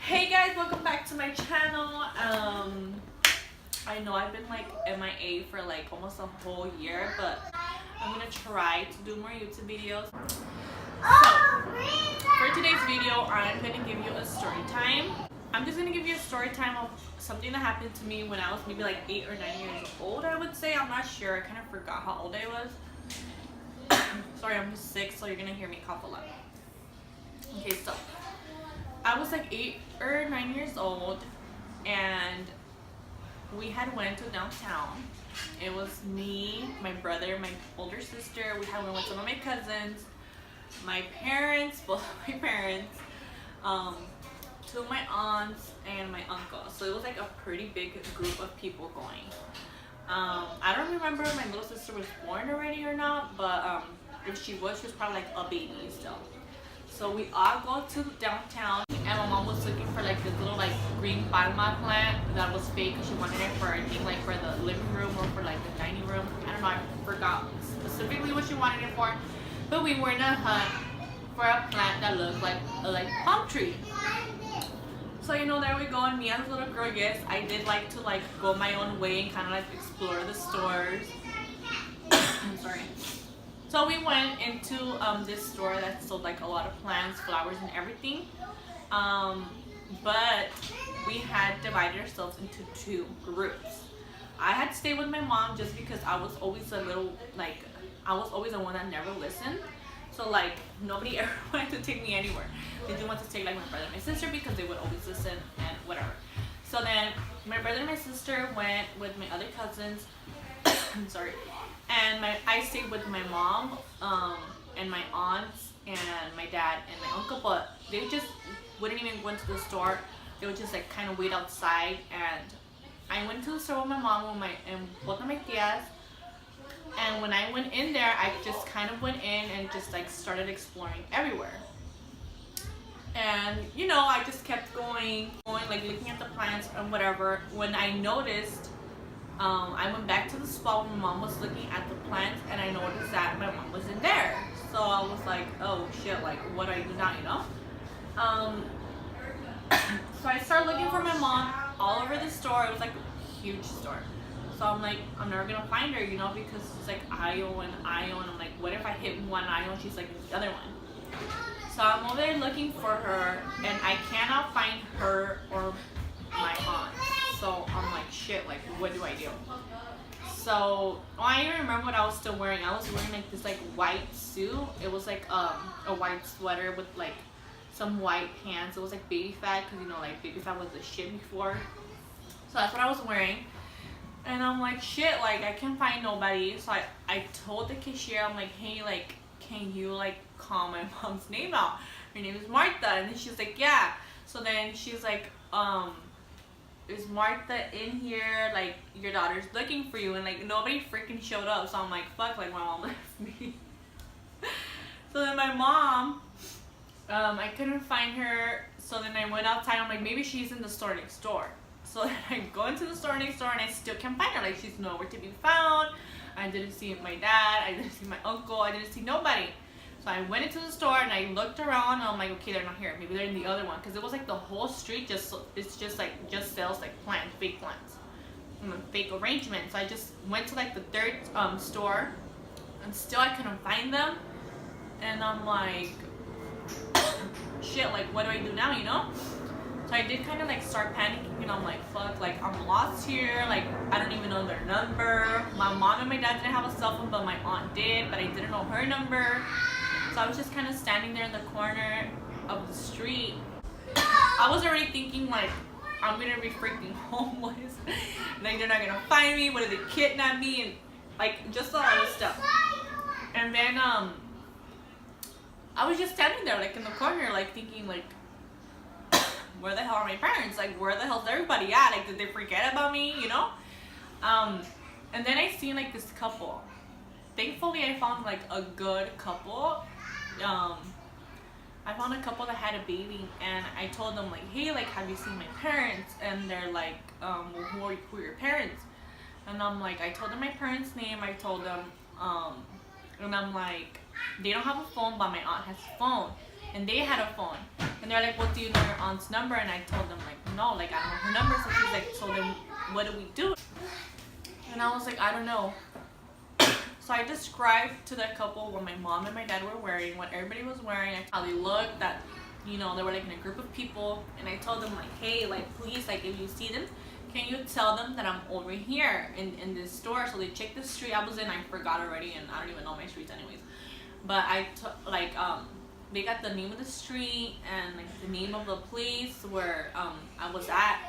Hey guys, welcome back to my channel. I know I've been like MIA for like almost a whole year, but I'm gonna try to do more YouTube videos. So for today's video, I'm gonna give you a story time. I'm just gonna give you a story time of something that happened to me when I was maybe like 8 or 9 years old, I would say. I'm not sure, I kind of forgot how old I was. Sorry, I'm just sick, so you're gonna hear me cough a lot. Okay, so I was like 8 or 9 years old, and we had went to downtown. It was me, my brother, my older sister. We went with some of my cousins, my parents, both of my parents, two of my aunts, and my uncle. So it was like a pretty big group of people going. I don't remember if my little sister was born already or not, but if she was probably like a baby still. So we all go to downtown, and my mom was looking for like this little like green palma plant that was fake, because she wanted it for, I think, like for the living room or for like the dining room. I don't know, I forgot specifically what she wanted it for, but we were in a hunt for a plant that looked like a palm tree. So you know, there we go, and me as a little girl, yes, I did like to like go my own way and kind of like explore the stores. I'm sorry. So we went into this store that sold like a lot of plants, flowers, and everything. But we had divided ourselves into two groups. I had stayed with my mom just because I was always a little like, I was always the one that never listened. So like nobody ever wanted to take me anywhere. They didn't want to take like my brother and my sister because they would always listen and whatever. So then my brother and my sister went with my other cousins. I'm sorry. And I stayed with my mom and my aunts and my dad and my uncle, but they just wouldn't even go into the store. They would just like kind of wait outside. And I went to the store with my mom and both of my tias. And when I went in there, I just kind of went in and just like started exploring everywhere. And you know, I just kept going, like looking at the plants and whatever. When I noticed, I went back to the spot where my mom was looking at the plants, and I noticed that my mom was in there. So I was like, oh shit, like what do I do now, you know? So I started looking for my mom all over the store. It was like a huge store. So I'm like, I'm never gonna find her, you know, because it's like aisle and aisle, and I'm like, what if I hit one aisle and she's like in the other one? So I'm over there looking for her, and I cannot find her or my aunt. So I'm like, shit, like what do I do? So I even remember what I was still wearing. I was wearing like this like white suit. It was like a white sweater with like some white pants. It was like baby fat, because you know, like baby fat was the shit before. So that's what I was wearing. And I'm like, shit, like I can't find nobody. So I told the cashier, I'm like, hey, like can you like call my mom's name out? Her name is Martha. And then she's like, yeah. So then she's like, is Martha in here? Like your daughter's looking for you. And like nobody freaking showed up. So I'm like, fuck, like my mom left me. So then my mom, I couldn't find her. So then I went outside. I'm like, maybe she's in the store next door. So then I go into the store next door, and I still can't find her. Like she's nowhere to be found. I didn't see my dad, I didn't see my uncle, I didn't see nobody. So I went into the store and I looked around, and I'm like, okay, they're not here. Maybe they're in the other one, because it was like the whole street just sells like plants, fake plants, fake arrangements. So I just went to like the third store, and still I couldn't find them. And I'm like, shit, like what do I do now, you know? So I did kind of like start panicking, and I'm like, fuck, like I'm lost here, like I don't even know their number. My mom and my dad didn't have a cell phone, but my aunt did, but I didn't know her number. So I was just kind of standing there in the corner of the street. I was already thinking like, I'm gonna be freaking homeless. Like they're not gonna find me, what if they kidnap me, and like just all this stuff. And then I was just standing there like in the corner, like thinking like, where the hell are my parents? Like, where the hell's everybody at? Like, did they forget about me, you know? And then I seen like this couple. Thankfully, I found like a good couple. I found a couple that had a baby, and I told them like, hey, like, have you seen my parents? And they're like, well, who are your parents? And I'm like, I told them my parents' name. I told them, and I'm like, they don't have a phone, but my aunt has a phone, and they had a phone. And they're like, well, do you know your aunt's number? And I told them, like, no, like, I don't know her number. So she's like, so then what do we do? And I was like, I don't know. So I described to that couple what my mom and my dad were wearing, what everybody was wearing, how they looked, that, you know, they were like in a group of people. And I told them, like, hey, like, please, like, if you see them, can you tell them that I'm over here in this store? So they checked the street I was in. I forgot already, and I don't even know my streets anyways. But they got the name of the street and like the name of the place where I was at.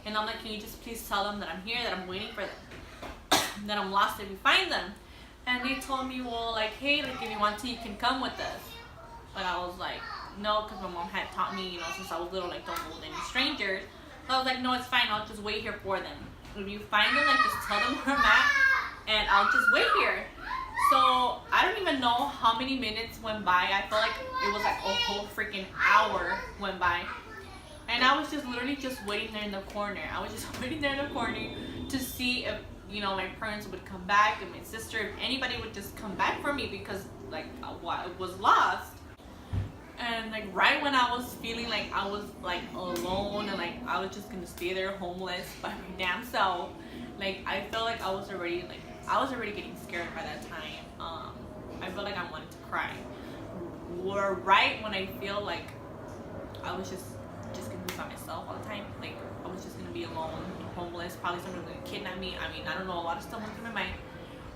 And I'm like, can you just please tell them that I'm here, that I'm waiting for them, that I'm lost if you find them. And they told me, well, like, hey, like, if you want to, you can come with us. But I was like, no, because my mom had taught me, you know, since I was little, like, don't go with any strangers. So I was like, no, it's fine, I'll just wait here for them. If you find them, like, just tell them where I'm at, and I'll just wait here. So I don't even know how many minutes went by. I felt like it was like a whole freaking hour went by. And I was just literally just waiting there in the corner. I was just waiting there in the corner to see if, you know, my parents would come back, and my sister, if anybody would just come back for me, because like I was lost. And like right when I was feeling like I was like alone and like I was just gonna stay there homeless by my damn self, like I felt like I was already getting scared by that time. I felt like I wanted to cry. Or right when I feel like I was just gonna be by myself all the time, like I was just gonna be alone, homeless, probably someone gonna kidnap me. I mean, I don't know, a lot of stuff went through my mind.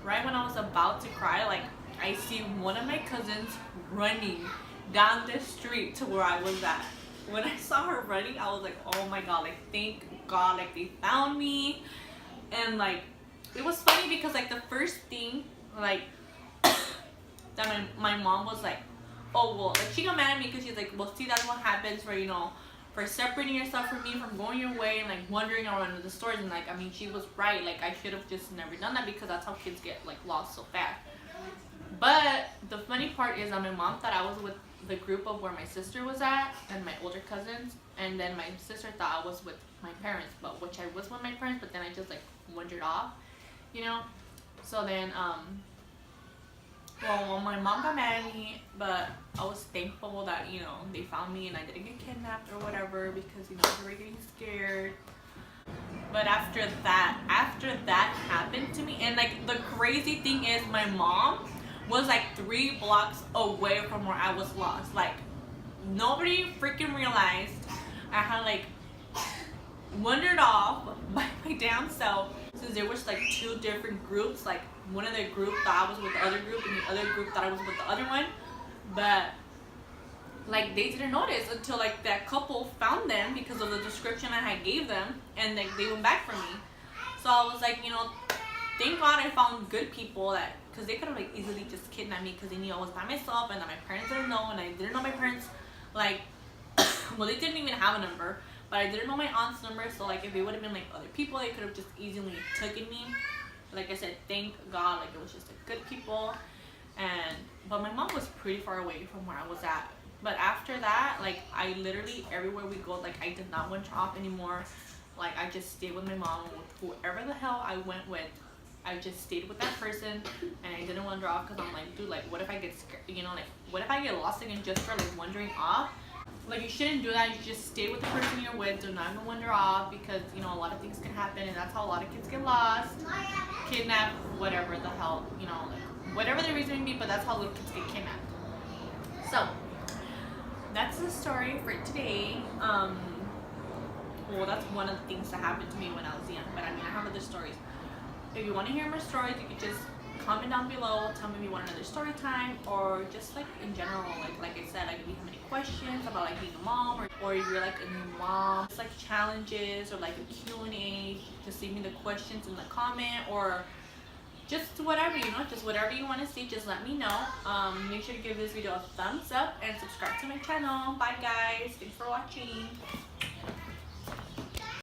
Right when I was about to cry, like I see one of my cousins running down the street to where I was at. When I saw her running, I was like, oh my god, like thank god, like they found me. And like it was funny because like the first thing like that my mom was like, oh well, like she got mad at me because she's like, well see, that's what happens for, you know, for separating yourself from me, from going your way and like wandering around the stores. And like, I mean, she was right, like I should have just never done that, because that's how kids get like lost so fast. But the funny part is that my mom thought I was with the group of where my sister was at and my older cousins, and then my sister thought I was with my parents, but which I was with my parents, but then I just like wandered off, you know. So then well, my mom got mad at me, but I was thankful that, you know, they found me and I didn't get kidnapped or whatever, because, you know, I was already getting scared. But after that happened to me, and like the crazy thing is my mom was like 3 blocks away from where I was lost. Like nobody freaking realized I had like wandered off by my damn self, since there was like 2 different groups. Like one of the group thought I was with the other group, and the other group thought I was with the other one. But like they didn't notice until like that couple found them because of the description I had gave them, and like they went back for me. So I was like, you know, thank God I found good people, that because they could have like easily just kidnapped me, because they knew I was by myself and that my parents didn't know, and I didn't know my parents, like well, they didn't even have a number, but I didn't know my aunt's number. So like if it would have been like other people, they could have just easily taken me. Like I said, thank God, like it was just like good people. But my mom was pretty far away from where I was at. But after that, like I literally, everywhere we go, like I did not venture off anymore. Like I just stayed with my mom, with whoever the hell I went with. I just stayed with that person, and I didn't wander off, because I'm like, dude, like what if I get scared, you know, like what if I get lost again just for like wandering off? Like you shouldn't do that. You just stay with the person you're with. Do not even wander off, because you know a lot of things can happen, and that's how a lot of kids get lost, kidnapped, whatever the hell, you know, like whatever the reason may be. But that's how little kids get kidnapped. So that's the story for today. Well, that's one of the things that happened to me when I was young, but I mean, I have other stories. If you want to hear more stories, you can just comment down below. Tell me if you want another story time, or just like in general, like I said, like if you have any questions about like being a mom, or if you're like a new mom, just like challenges or like a Q&A, just leave me the questions in the comment, or just whatever, you know, just whatever you want to see, just let me know. Make sure to give this video a thumbs up and subscribe to my channel. Bye guys, thanks for watching.